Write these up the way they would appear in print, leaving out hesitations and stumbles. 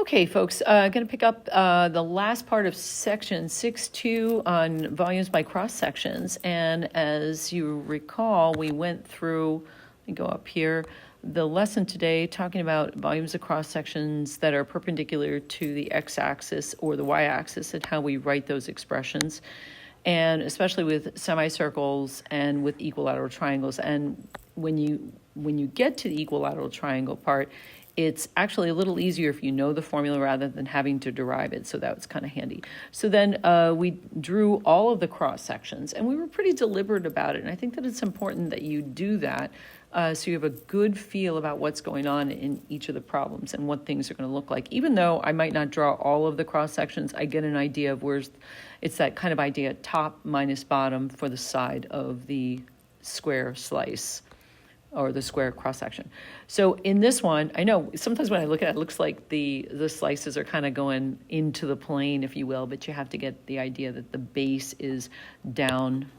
Okay, folks, I'm going to pick up the last part of section 6.2 on volumes by cross sections. And as you recall, we went through, let me go up here, the lesson today talking about volumes of cross sections that are perpendicular to the x-axis or the y-axis and how we write those expressions, and especially with semicircles and with equilateral triangles. And when you get to the equilateral triangle part, it's actually a little easier if you know the formula rather than having to derive it, so that was kind of handy. So then we drew all of the cross sections, and we were pretty deliberate about it, and I think that it's important that you do that so you have a good feel about what's going on in each of the problems and what things are going to look like. Even though I might not draw all of the cross sections, I get an idea of where's, it's that kind of idea, top minus bottom for the side of the square slice, or the square cross section. So in this one, I know sometimes when I look at it, it looks like the slices are kind of going into the plane, if you will, but you have to get the idea that the base is down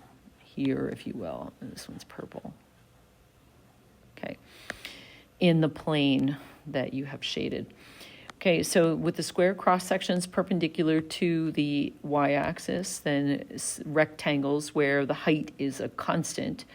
here, if you will. And this one's purple. Okay, in the plane that you have shaded. Okay, so with the square cross sections perpendicular to the y-axis, then rectangles where the height is a constant.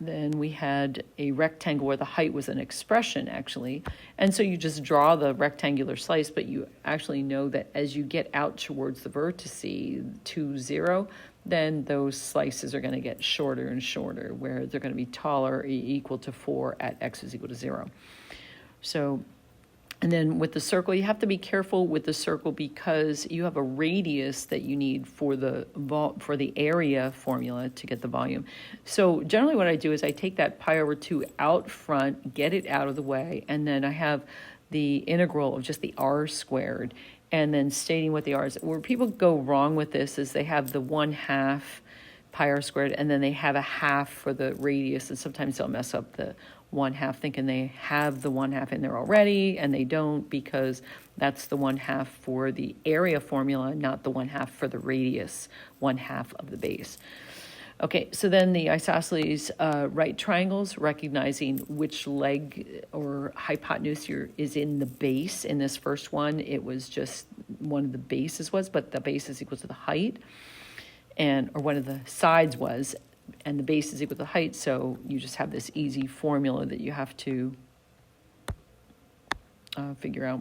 Then we had a rectangle where the height was an expression, actually. And so you just draw the rectangular slice, but you actually know that as you get out towards the vertice to 0, then those slices are going to get shorter and shorter, where they're going to be taller, equal to 4 at x is equal to 0. So, and then with the circle, you have to be careful with the circle because you have a radius that you need for the area formula to get the volume. So generally what I do is I take that pi over 2 out front, get it out of the way, and then I have the integral of just the r squared, and then stating what the r is. Where people go wrong with this is they have the 1/2 pi r squared, and then they have a half for the radius, and sometimes they'll mess up the 1/2 thinking they have the 1/2 in there already, and they don't, because that's the 1/2 for the area formula, not the 1/2 for the radius, 1/2 of the base. Okay, so then the isosceles right triangles, recognizing which leg or hypotenuse is in the base. In this first one, it was just one of the bases was, but the base is equal to the height, or one of the sides was, and the base is equal to the height, so you just have this easy formula that you have to figure out.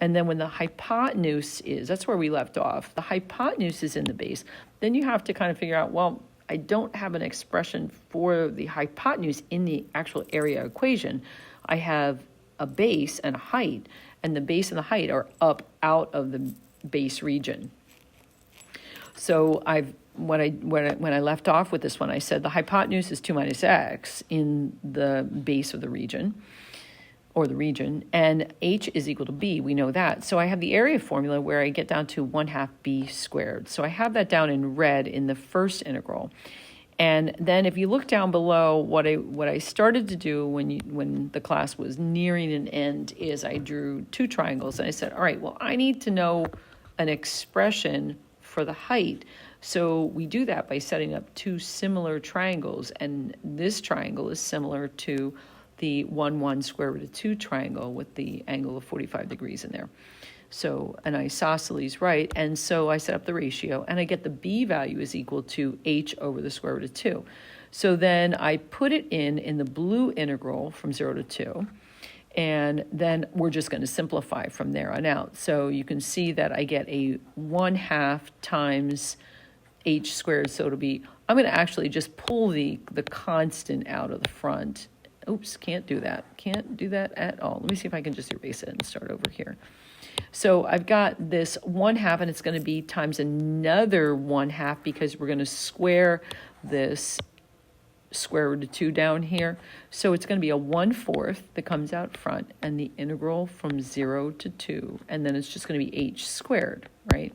And then when the hypotenuse is, that's where we left off, the hypotenuse is in the base, then you have to kind of figure out, well, I don't have an expression for the hypotenuse in the actual area equation. I have a base and a height, and the base and the height are up out of the base region. So when I left off with this one, I said the hypotenuse is 2 minus x in the base of the region, or the region, and h is equal to b. We know that. So I have the area formula where I get down to 1/2 b squared. So I have that down in red in the first integral. And then if you look down below, what I started to do when the class was nearing an end is I drew 2 triangles, and I said, all right, well, I need to know an expression for the height. So we do that by setting up 2 similar triangles, and this triangle is similar to the 1 square root of 2 triangle with the angle of 45 degrees in there. So an isosceles right, and so I set up the ratio, and I get the b value is equal to h over the square root of 2. So then I put it in the blue integral from 0 to 2, and then we're just going to simplify from there on out. So you can see that I get a 1/2 times h squared, so it'll be, I'm going to actually just pull the constant out of the front. Oops, can't do that at all. Let me see if I can just erase it and start over here. So I've got this 1/2, and it's going to be times another 1/2 because we're going to square this square root of 2 down here. So it's going to be a 1/4 that comes out front, and the integral from 0 to 2, and then it's just going to be h squared, right?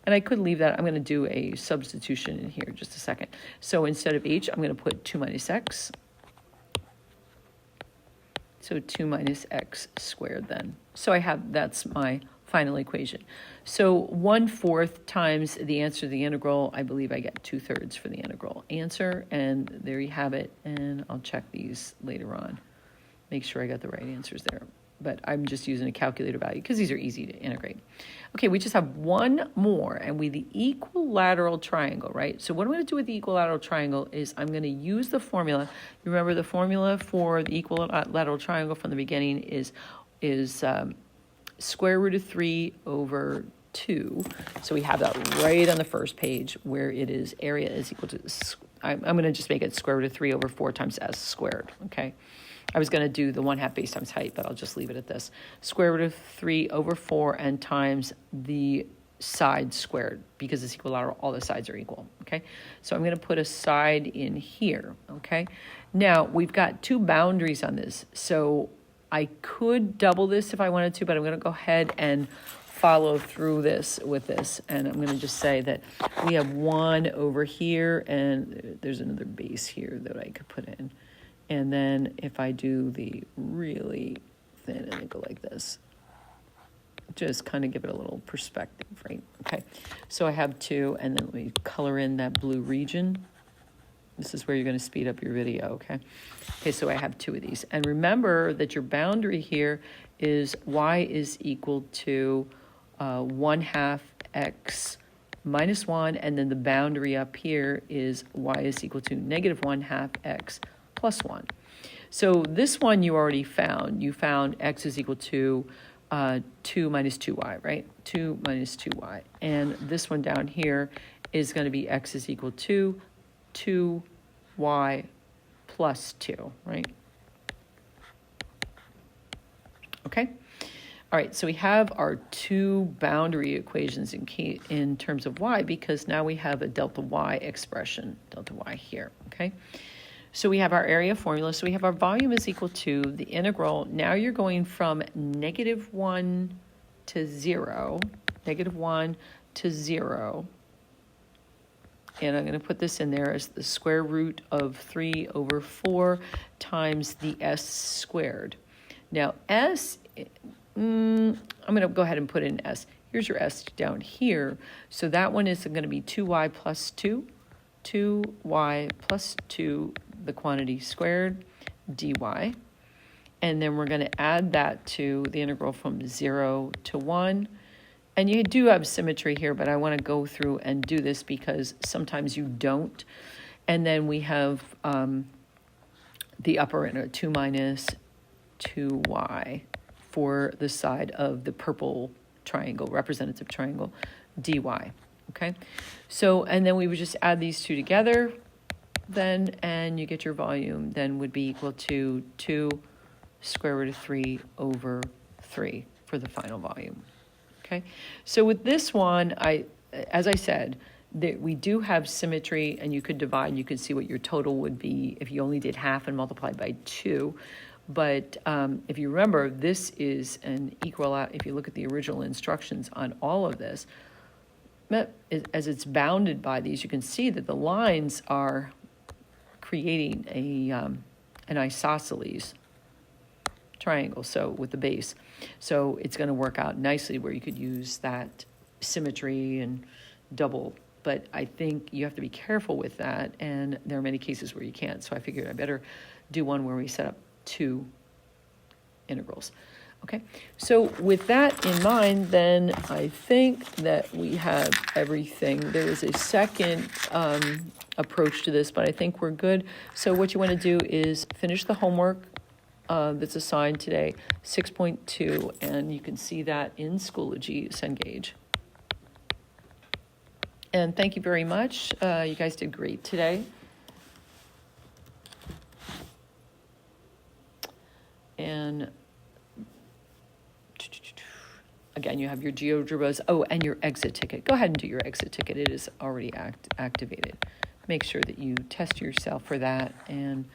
And I could leave that. I'm going to do a substitution in here just a second. So instead of h, I'm going to put 2 minus x. So 2 minus x squared then. So that's my final equation. So 1/4 times the answer to the integral, I believe I get 2/3 for the integral answer, and there you have it. And I'll check these later on. Make sure I got the right answers there. but I'm just using a calculator value because these are easy to integrate. Okay, we just have one more, and the equilateral triangle, right? So what I'm going to do with the equilateral triangle is I'm going to use the formula. You remember the formula for the equilateral triangle from the beginning is square root of 3 over 2. So we have that right on the first page where it is area is equal to, I'm going to just make it square root of 3 over 4 times s squared, okay? I was going to do the 1/2 base times height, but I'll just leave it at this. Square root of 3 over 4 and times the side squared, because it's equilateral, all the sides are equal, okay? So I'm going to put a side in here, okay? Now, we've got two boundaries on this, so I could double this if I wanted to, but I'm going to go ahead and follow through this with this, and I'm going to just say that we have one over here, and there's another base here that I could put in. And then if I do the really thin and then go like this, just kind of give it a little perspective, right? Okay, so I have 2, and then we color in that blue region. This is where you're going to speed up your video, okay? Okay, so I have 2 of these. And remember that your boundary here is y is equal to 1/2 x minus 1, and then the boundary up here is y is equal to negative 1/2 x plus 1. So this one you already found. You found x is equal to 2 minus 2y, right? 2 minus 2y. And this one down here is going to be x is equal to 2y plus 2, right? Okay? All right, so we have our 2 boundary equations in terms of y, because now we have a delta y expression, delta y here, okay? So we have our area formula. So we have our volume is equal to the integral. Now you're going from -1 to 0, -1 to 0. And I'm going to put this in there as the square root of 3 over 4 times the s squared. Now s, I'm going to go ahead and put in s. Here's your s down here. So that one is going to be 2y plus 2, 2y plus 2, the quantity squared, dy. And then we're going to add that to the integral from 0 to 1. And you do have symmetry here, but I want to go through and do this because sometimes you don't. And then we have the upper integral, 2 minus 2y for the side of the purple triangle, representative triangle, dy. Okay? So, and then we would just add these two together then, and you get your volume then would be equal to 2 square root of 3 over 3 for the final volume. Okay, so with this one, as I said, we do have symmetry, and you could divide, and you could see what your total would be if you only did half and multiplied by 2. But if you remember, this is an equal, if you look at the original instructions on all of this, as it's bounded by these, you can see that the lines are creating an isosceles triangle, so with the base. So it's going to work out nicely where you could use that symmetry and double, but I think you have to be careful with that, and there are many cases where you can't. So I figured I better do one where we set up 2 integrals. Okay, so with that in mind, then I think that we have everything. There is a second approach to this, but I think we're good. So what you want to do is finish the homework that's assigned today, 6.2, and you can see that in Schoology, Cengage. And thank you very much. You guys did great today. And again, you have your GeoGebras. Oh, and your exit ticket. Go ahead and do your exit ticket. It is already activated. Make sure that you test yourself for that. And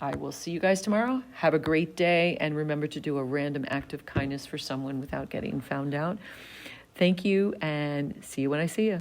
I will see you guys tomorrow. Have a great day. And remember to do a random act of kindness for someone without getting found out. Thank you, and see you when I see you.